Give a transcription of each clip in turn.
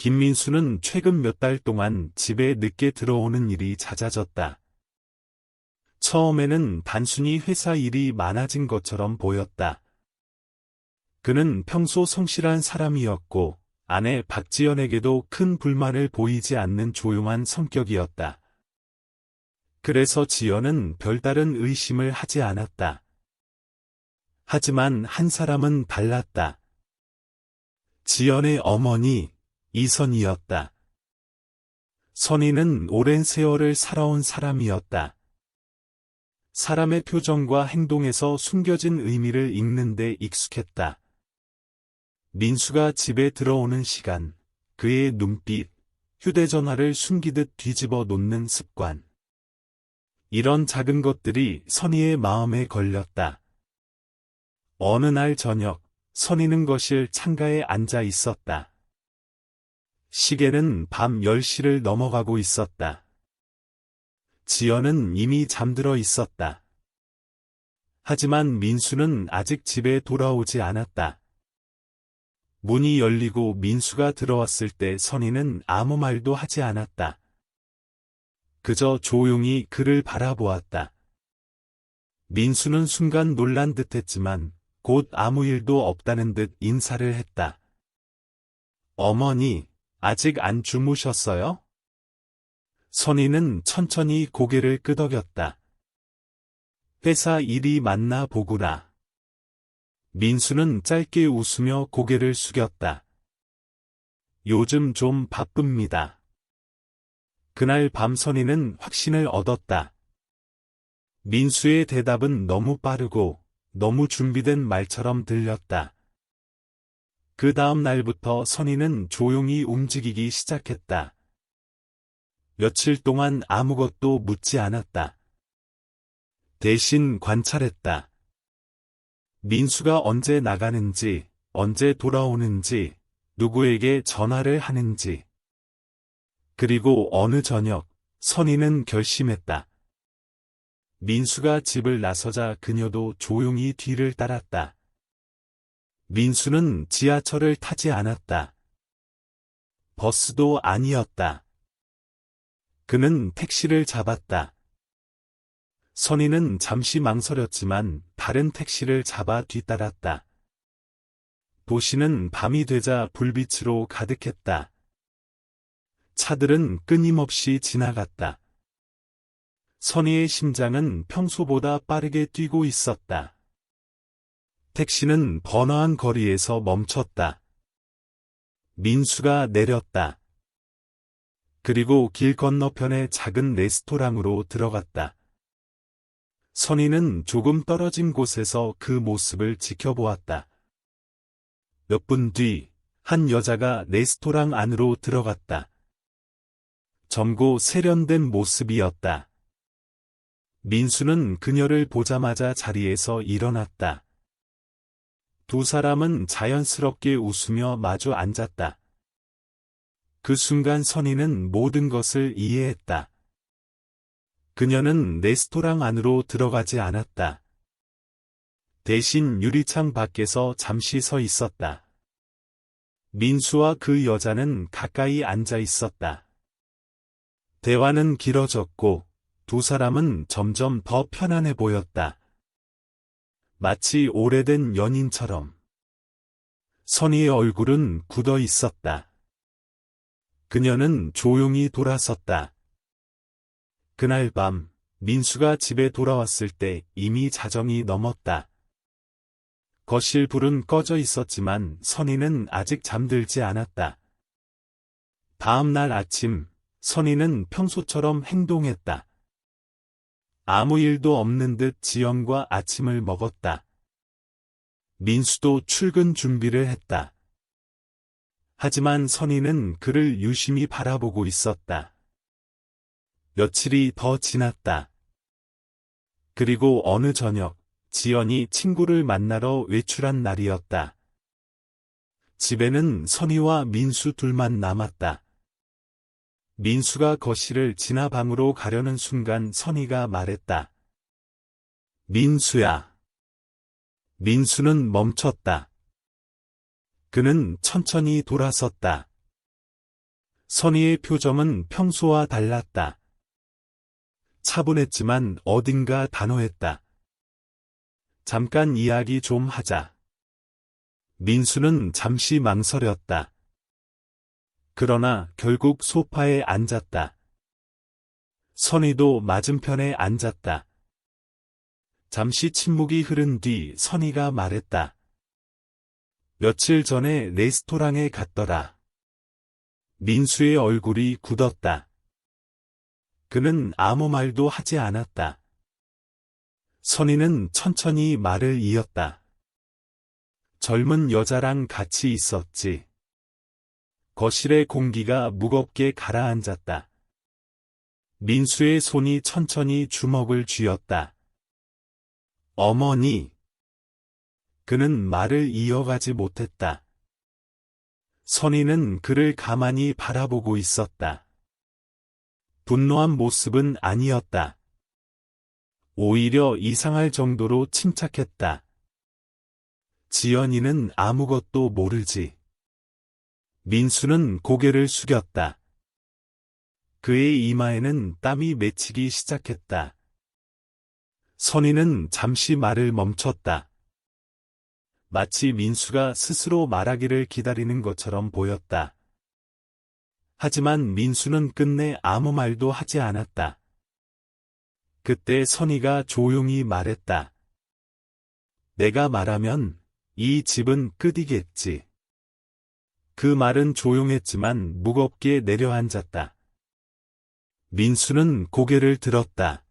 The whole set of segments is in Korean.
김민수는 최근 몇 달 동안 집에 늦게 들어오는 일이 잦아졌다. 처음에는 단순히 회사 일이 많아진 것처럼 보였다. 그는 평소 성실한 사람이었고, 아내 박지연에게도 큰 불만을 보이지 않는 조용한 성격이었다. 그래서 지연은 별다른 의심을 하지 않았다. 하지만 한 사람은 달랐다. 지연의 어머니, 이선희였다. 선희는 오랜 세월을 살아온 사람이었다. 사람의 표정과 행동에서 숨겨진 의미를 읽는 데 익숙했다. 민수가 집에 들어오는 시간, 그의 눈빛, 휴대전화를 숨기듯 뒤집어 놓는 습관. 이런 작은 것들이 선희의 마음에 걸렸다. 어느 날 저녁, 선희는 거실 창가에 앉아 있었다. 시계는 밤 10시를 넘어가고 있었다. 지연은 이미 잠들어 있었다. 하지만 민수는 아직 집에 돌아오지 않았다. 문이 열리고 민수가 들어왔을 때 선희는 아무 말도 하지 않았다. 그저 조용히 그를 바라보았다. 민수는 순간 놀란 듯했지만 곧 아무 일도 없다는 듯 인사를 했다. 어머니, 아직 안 주무셨어요? 선희는 천천히 고개를 끄덕였다. 회사 일이 많나 보구나. 민수는 짧게 웃으며 고개를 숙였다. 요즘 좀 바쁩니다. 그날 밤 선희는 확신을 얻었다. 민수의 대답은 너무 빠르고 너무 준비된 말처럼 들렸다. 그 다음 날부터 선희는 조용히 움직이기 시작했다. 며칠 동안 아무것도 묻지 않았다. 대신 관찰했다. 민수가 언제 나가는지, 언제 돌아오는지, 누구에게 전화를 하는지. 그리고 어느 저녁, 선희는 결심했다. 민수가 집을 나서자 그녀도 조용히 뒤를 따랐다. 민수는 지하철을 타지 않았다. 버스도 아니었다. 그는 택시를 잡았다. 선희는 잠시 망설였지만 다른 택시를 잡아 뒤따랐다. 도시는 밤이 되자 불빛으로 가득했다. 차들은 끊임없이 지나갔다. 선희의 심장은 평소보다 빠르게 뛰고 있었다. 택시는 번화한 거리에서 멈췄다. 민수가 내렸다. 그리고 길 건너편의 작은 레스토랑으로 들어갔다. 선희는 조금 떨어진 곳에서 그 모습을 지켜보았다. 몇 분 뒤, 한 여자가 레스토랑 안으로 들어갔다. 젊고 세련된 모습이었다. 민수는 그녀를 보자마자 자리에서 일어났다. 두 사람은 자연스럽게 웃으며 마주 앉았다. 그 순간 선희는 모든 것을 이해했다. 그녀는 레스토랑 안으로 들어가지 않았다. 대신 유리창 밖에서 잠시 서 있었다. 민수와 그 여자는 가까이 앉아 있었다. 대화는 길어졌고 두 사람은 점점 더 편안해 보였다. 마치 오래된 연인처럼. 선희의 얼굴은 굳어 있었다. 그녀는 조용히 돌아섰다. 그날 밤, 민수가 집에 돌아왔을 때 이미 자정이 넘었다. 거실 불은 꺼져 있었지만 선희는 아직 잠들지 않았다. 다음 날 아침, 선희는 평소처럼 행동했다. 아무 일도 없는 듯 지연과 아침을 먹었다. 민수도 출근 준비를 했다. 하지만 선희는 그를 유심히 바라보고 있었다. 며칠이 더 지났다. 그리고 어느 저녁, 지연이 친구를 만나러 외출한 날이었다. 집에는 선희와 민수 둘만 남았다. 민수가 거실을 지나 방으로 가려는 순간 선희가 말했다. 민수야. 민수는 멈췄다. 그는 천천히 돌아섰다. 선희의 표정은 평소와 달랐다. 차분했지만 어딘가 단호했다. 잠깐 이야기 좀 하자. 민수는 잠시 망설였다. 그러나 결국 소파에 앉았다. 선희도 맞은편에 앉았다. 잠시 침묵이 흐른 뒤 선희가 말했다. 며칠 전에 레스토랑에 갔더라. 민수의 얼굴이 굳었다. 그는 아무 말도 하지 않았다. 선희는 천천히 말을 이었다. 젊은 여자랑 같이 있었지. 거실의 공기가 무겁게 가라앉았다. 민수의 손이 천천히 주먹을 쥐었다. 어머니. 그는 말을 이어가지 못했다. 선희는 그를 가만히 바라보고 있었다. 분노한 모습은 아니었다. 오히려 이상할 정도로 침착했다. 지연이는 아무것도 모르지. 민수는 고개를 숙였다. 그의 이마에는 땀이 맺히기 시작했다. 선희는 잠시 말을 멈췄다. 마치 민수가 스스로 말하기를 기다리는 것처럼 보였다. 하지만 민수는 끝내 아무 말도 하지 않았다. 그때 선희가 조용히 말했다. 내가 말하면 이 집은 끝이겠지. 그 말은 조용했지만 무겁게 내려앉았다. 민수는 고개를 들었다.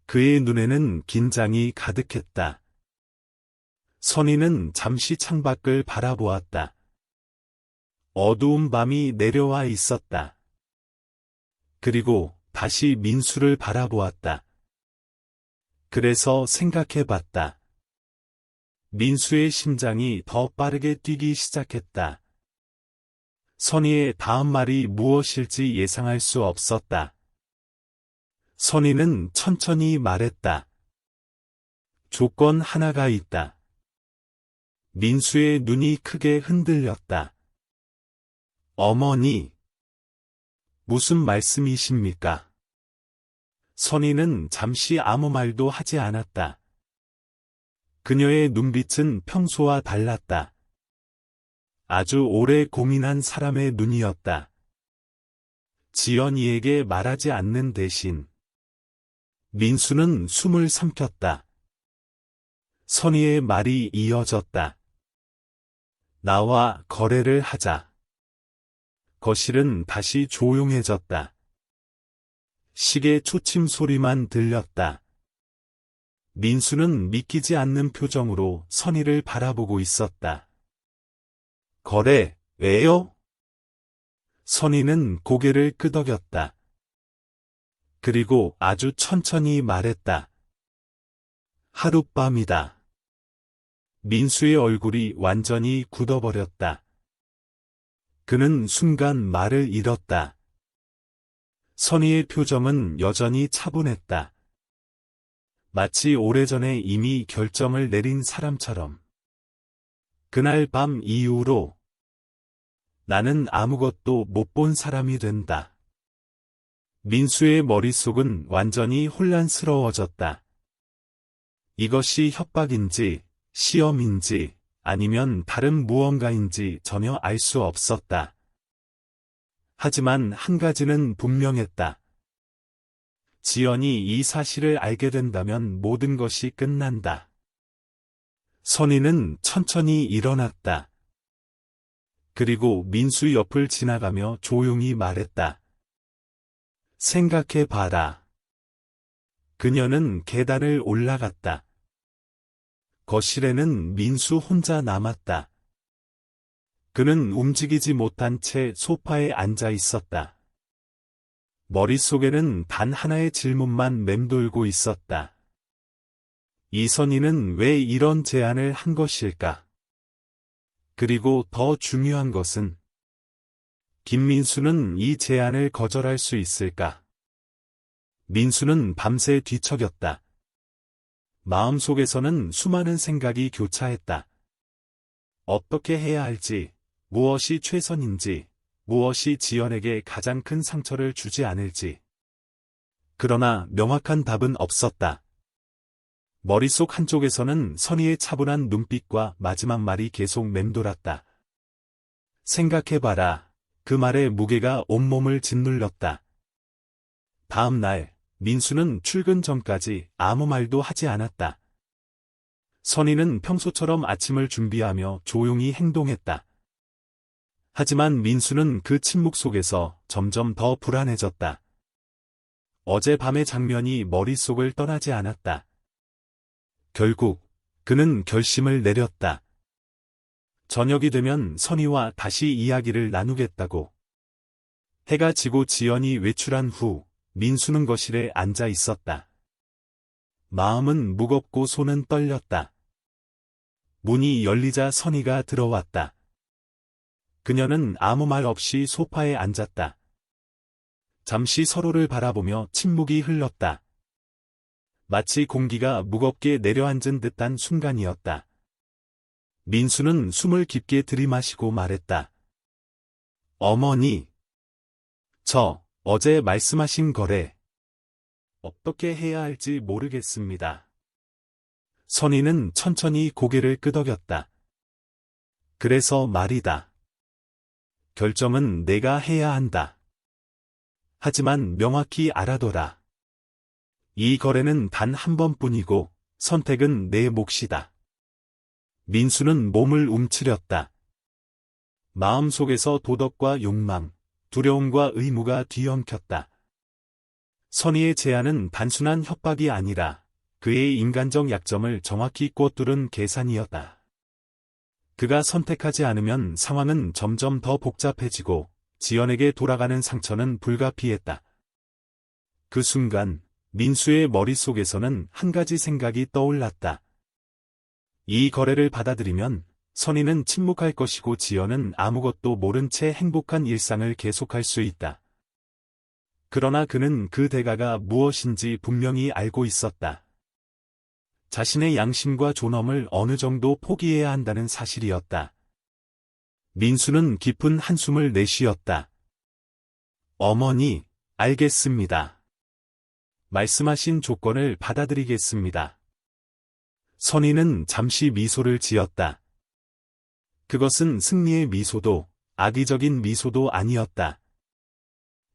그의 눈에는 긴장이 가득했다. 선희는 잠시 창밖을 바라보았다. 어두운 밤이 내려와 있었다. 그리고 다시 민수를 바라보았다. 그래서 생각해봤다. 민수의 심장이 더 빠르게 뛰기 시작했다. 선희의 다음 말이 무엇일지 예상할 수 없었다. 선희는 천천히 말했다. 조건 하나가 있다. 민수의 눈이 크게 흔들렸다. 어머니. 무슨 말씀이십니까? 선희는 잠시 아무 말도 하지 않았다. 그녀의 눈빛은 평소와 달랐다. 아주 오래 고민한 사람의 눈이었다. 지연이에게 말하지 않는 대신 민수는 숨을 삼켰다. 선희의 말이 이어졌다. 나와 거래를 하자. 거실은 다시 조용해졌다. 시계 초침 소리만 들렸다. 민수는 믿기지 않는 표정으로 선희를 바라보고 있었다. 거래, 왜요? 선희는 고개를 끄덕였다. 그리고 아주 천천히 말했다. 하룻밤이다. 민수의 얼굴이 완전히 굳어버렸다. 그는 순간 말을 잃었다. 선희의 표정은 여전히 차분했다. 마치 오래전에 이미 결정을 내린 사람처럼. 그날 밤 이후로 나는 아무것도 못 본 사람이 된다. 민수의 머릿속은 완전히 혼란스러워졌다. 이것이 협박인지, 시험인지, 아니면 다른 무언가인지 전혀 알 수 없었다. 하지만 한 가지는 분명했다. 지연이 이 사실을 알게 된다면 모든 것이 끝난다. 선희는 천천히 일어났다. 그리고 민수 옆을 지나가며 조용히 말했다. 생각해봐라. 그녀는 계단을 올라갔다. 거실에는 민수 혼자 남았다. 그는 움직이지 못한 채 소파에 앉아 있었다. 머릿속에는 단 하나의 질문만 맴돌고 있었다. 이선희는 왜 이런 제안을 한 것일까? 그리고 더 중요한 것은 김민수는 이 제안을 거절할 수 있을까? 민수는 밤새 뒤척였다. 마음속에서는 수많은 생각이 교차했다. 어떻게 해야 할지, 무엇이 최선인지, 무엇이 지연에게 가장 큰 상처를 주지 않을지. 그러나 명확한 답은 없었다. 머릿속 한쪽에서는 선희의 차분한 눈빛과 마지막 말이 계속 맴돌았다. 생각해봐라. 그 말의 무게가 온몸을 짓눌렀다. 다음 날, 민수는 출근 전까지 아무 말도 하지 않았다. 선희는 평소처럼 아침을 준비하며 조용히 행동했다. 하지만 민수는 그 침묵 속에서 점점 더 불안해졌다. 어젯밤의 장면이 머릿속을 떠나지 않았다. 결국 그는 결심을 내렸다. 저녁이 되면 선희와 다시 이야기를 나누겠다고. 해가 지고 지연이 외출한 후 민수는 거실에 앉아 있었다. 마음은 무겁고 손은 떨렸다. 문이 열리자 선희가 들어왔다. 그녀는 아무 말 없이 소파에 앉았다. 잠시 서로를 바라보며 침묵이 흘렀다. 마치 공기가 무겁게 내려앉은 듯한 순간이었다. 민수는 숨을 깊게 들이마시고 말했다. 어머니, 저 어제 말씀하신 거래. 어떻게 해야 할지 모르겠습니다. 선희는 천천히 고개를 끄덕였다. 그래서 말이다. 결정은 내가 해야 한다. 하지만 명확히 알아둬라. 이 거래는 단 한 번뿐이고 선택은 내 몫이다. 민수는 몸을 움츠렸다. 마음속에서 도덕과 욕망, 두려움과 의무가 뒤엉켰다. 선희의 제안은 단순한 협박이 아니라 그의 인간적 약점을 정확히 꿰뚫은 계산이었다. 그가 선택하지 않으면 상황은 점점 더 복잡해지고 지연에게 돌아가는 상처는 불가피했다. 그 순간 민수의 머릿속에서는 한 가지 생각이 떠올랐다. 이 거래를 받아들이면 선희는 침묵할 것이고 지연은 아무것도 모른 채 행복한 일상을 계속할 수 있다. 그러나 그는 그 대가가 무엇인지 분명히 알고 있었다. 자신의 양심과 존엄을 어느 정도 포기해야 한다는 사실이었다. 민수는 깊은 한숨을 내쉬었다. 어머니, 알겠습니다. 말씀하신 조건을 받아들이겠습니다. 선희는 잠시 미소를 지었다. 그것은 승리의 미소도 악의적인 미소도 아니었다.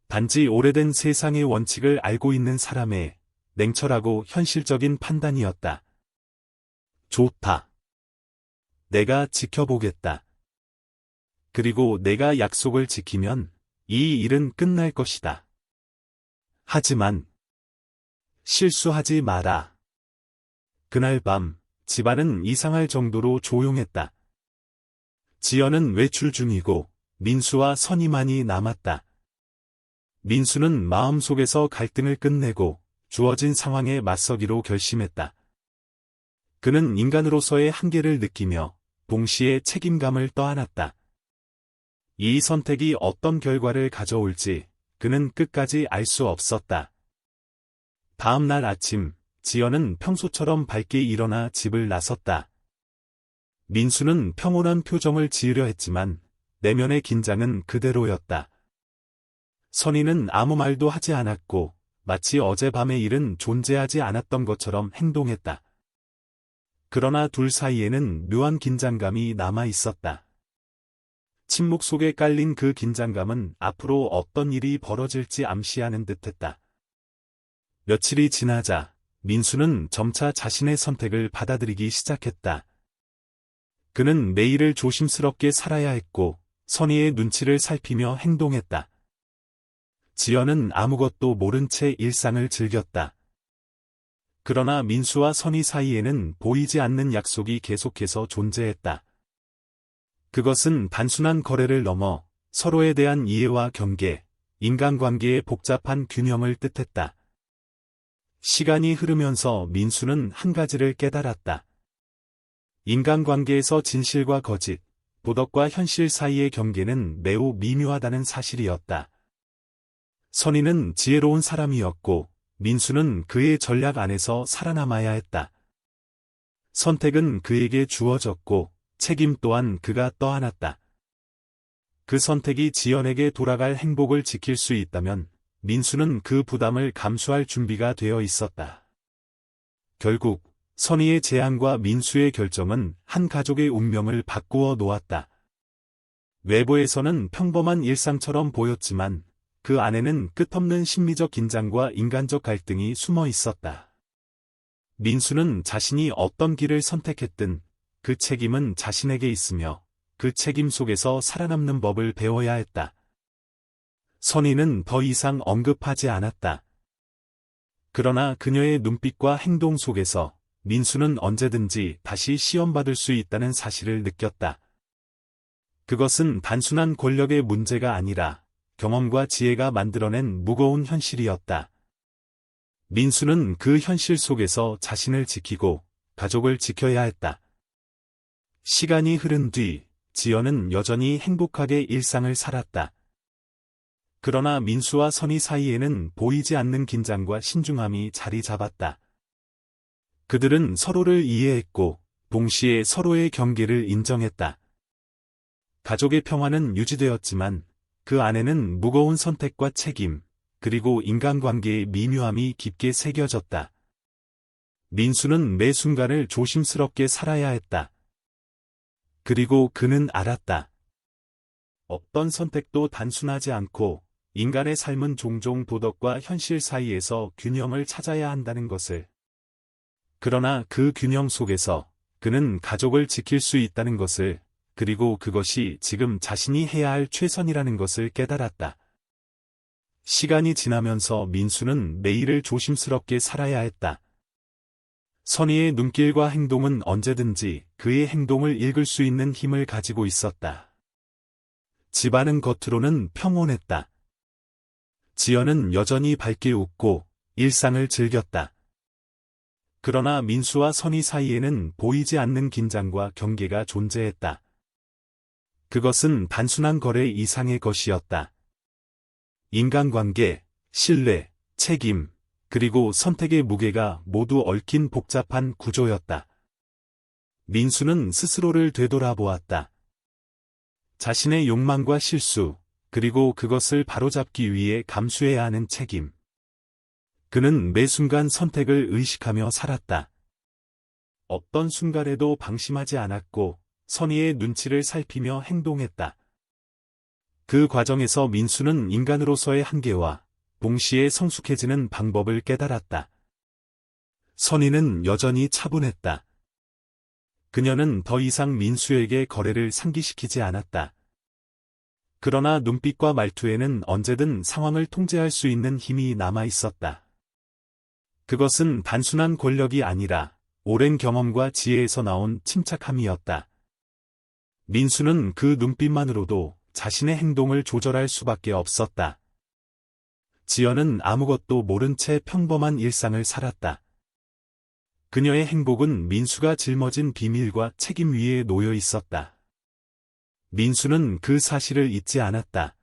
단지 오래된 세상의 원칙을 알고 있는 사람의 냉철하고 현실적인 판단이었다. 좋다. 내가 지켜보겠다. 그리고 내가 약속을 지키면 이 일은 끝날 것이다. 하지만 실수하지 마라. 그날 밤 집안은 이상할 정도로 조용했다. 지연은 외출 중이고 민수와 선희만이 남았다. 민수는 마음속에서 갈등을 끝내고 주어진 상황에 맞서기로 결심했다. 그는 인간으로서의 한계를 느끼며 동시에 책임감을 떠안았다. 이 선택이 어떤 결과를 가져올지 그는 끝까지 알 수 없었다. 다음 날 아침, 지연은 평소처럼 밝게 일어나 집을 나섰다. 민수는 평온한 표정을 지으려 했지만 내면의 긴장은 그대로였다. 선희는 아무 말도 하지 않았고 마치 어젯밤의 일은 존재하지 않았던 것처럼 행동했다. 그러나 둘 사이에는 묘한 긴장감이 남아 있었다. 침묵 속에 깔린 그 긴장감은 앞으로 어떤 일이 벌어질지 암시하는 듯했다. 며칠이 지나자 민수는 점차 자신의 선택을 받아들이기 시작했다. 그는 매일을 조심스럽게 살아야 했고 선희의 눈치를 살피며 행동했다. 지연은 아무것도 모른 채 일상을 즐겼다. 그러나 민수와 선희 사이에는 보이지 않는 약속이 계속해서 존재했다. 그것은 단순한 거래를 넘어 서로에 대한 이해와 경계, 인간관계의 복잡한 균형을 뜻했다. 시간이 흐르면서 민수는 한 가지를 깨달았다. 인간관계에서 진실과 거짓, 도덕과 현실 사이의 경계는 매우 미묘하다는 사실이었다. 선희는 지혜로운 사람이었고 민수는 그의 전략 안에서 살아남아야 했다. 선택은 그에게 주어졌고 책임 또한 그가 떠안았다. 그 선택이 지연에게 돌아갈 행복을 지킬 수 있다면 민수는 그 부담을 감수할 준비가 되어 있었다. 결국 선희의 제안과 민수의 결정은 한 가족의 운명을 바꾸어 놓았다. 외부에서는 평범한 일상처럼 보였지만 그 안에는 끝없는 심리적 긴장과 인간적 갈등이 숨어 있었다. 민수는 자신이 어떤 길을 선택했든 그 책임은 자신에게 있으며 그 책임 속에서 살아남는 법을 배워야 했다. 선희는 더 이상 언급하지 않았다. 그러나 그녀의 눈빛과 행동 속에서 민수는 언제든지 다시 시험받을 수 있다는 사실을 느꼈다. 그것은 단순한 권력의 문제가 아니라 경험과 지혜가 만들어낸 무거운 현실이었다. 민수는 그 현실 속에서 자신을 지키고 가족을 지켜야 했다. 시간이 흐른 뒤 지연은 여전히 행복하게 일상을 살았다. 그러나 민수와 선희 사이에는 보이지 않는 긴장과 신중함이 자리 잡았다. 그들은 서로를 이해했고 동시에 서로의 경계를 인정했다. 가족의 평화는 유지되었지만 그 안에는 무거운 선택과 책임, 그리고 인간관계의 미묘함이 깊게 새겨졌다. 민수는 매 순간을 조심스럽게 살아야 했다. 그리고 그는 알았다. 어떤 선택도 단순하지 않고 인간의 삶은 종종 도덕과 현실 사이에서 균형을 찾아야 한다는 것을. 그러나 그 균형 속에서 그는 가족을 지킬 수 있다는 것을, 그리고 그것이 지금 자신이 해야 할 최선이라는 것을 깨달았다. 시간이 지나면서 민수는 매일을 조심스럽게 살아야 했다. 선희의 눈길과 행동은 언제든지 그의 행동을 읽을 수 있는 힘을 가지고 있었다. 집안은 겉으로는 평온했다. 지연은 여전히 밝게 웃고 일상을 즐겼다. 그러나 민수와 선희 사이에는 보이지 않는 긴장과 경계가 존재했다. 그것은 단순한 거래 이상의 것이었다. 인간관계, 신뢰, 책임, 그리고 선택의 무게가 모두 얽힌 복잡한 구조였다. 민수는 스스로를 되돌아보았다. 자신의 욕망과 실수, 그리고 그것을 바로잡기 위해 감수해야 하는 책임. 그는 매 순간 선택을 의식하며 살았다. 어떤 순간에도 방심하지 않았고 선희의 눈치를 살피며 행동했다. 그 과정에서 민수는 인간으로서의 한계와 동시에 성숙해지는 방법을 깨달았다. 선희는 여전히 차분했다. 그녀는 더 이상 민수에게 거래를 상기시키지 않았다. 그러나 눈빛과 말투에는 언제든 상황을 통제할 수 있는 힘이 남아 있었다. 그것은 단순한 권력이 아니라 오랜 경험과 지혜에서 나온 침착함이었다. 민수는 그 눈빛만으로도 자신의 행동을 조절할 수밖에 없었다. 지연은 아무것도 모른 채 평범한 일상을 살았다. 그녀의 행복은 민수가 짊어진 비밀과 책임 위에 놓여 있었다. 민수는 그 사실을 잊지 않았다.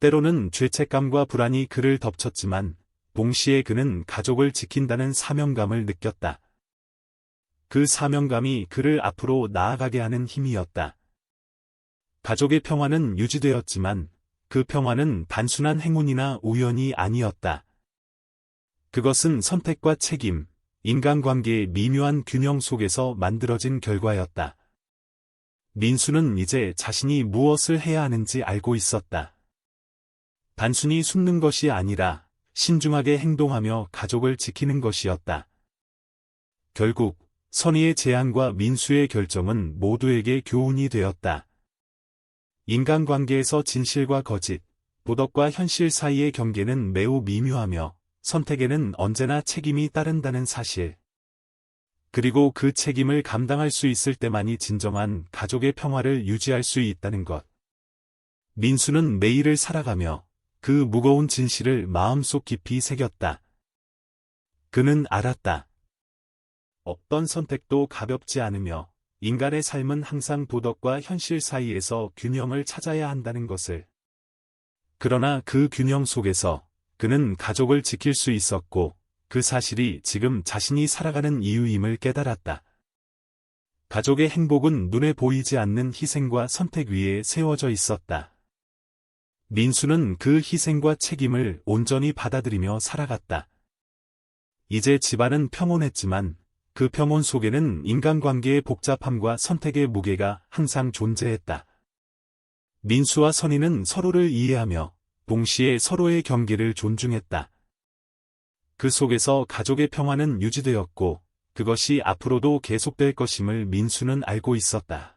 때로는 죄책감과 불안이 그를 덮쳤지만 동시에 그는 가족을 지킨다는 사명감을 느꼈다. 그 사명감이 그를 앞으로 나아가게 하는 힘이었다. 가족의 평화는 유지되었지만 그 평화는 단순한 행운이나 우연이 아니었다. 그것은 선택과 책임, 인간관계의 미묘한 균형 속에서 만들어진 결과였다. 민수는 이제 자신이 무엇을 해야 하는지 알고 있었다. 단순히 숨는 것이 아니라 신중하게 행동하며 가족을 지키는 것이었다. 결국 선희의 제안과 민수의 결정은 모두에게 교훈이 되었다. 인간관계에서 진실과 거짓, 도덕과 현실 사이의 경계는 매우 미묘하며 선택에는 언제나 책임이 따른다는 사실. 그리고 그 책임을 감당할 수 있을 때만이 진정한 가족의 평화를 유지할 수 있다는 것. 민수는 매일을 살아가며 그 무거운 진실을 마음속 깊이 새겼다. 그는 알았다. 어떤 선택도 가볍지 않으며 인간의 삶은 항상 도덕과 현실 사이에서 균형을 찾아야 한다는 것을. 그러나 그 균형 속에서 그는 가족을 지킬 수 있었고 그 사실이 지금 자신이 살아가는 이유임을 깨달았다. 가족의 행복은 눈에 보이지 않는 희생과 선택 위에 세워져 있었다. 민수는 그 희생과 책임을 온전히 받아들이며 살아갔다. 이제 집안은 평온했지만 그 평온 속에는 인간관계의 복잡함과 선택의 무게가 항상 존재했다. 민수와 선희는 서로를 이해하며 동시에 서로의 경계를 존중했다. 그 속에서 가족의 평화는 유지되었고 그것이 앞으로도 계속될 것임을 민수는 알고 있었다.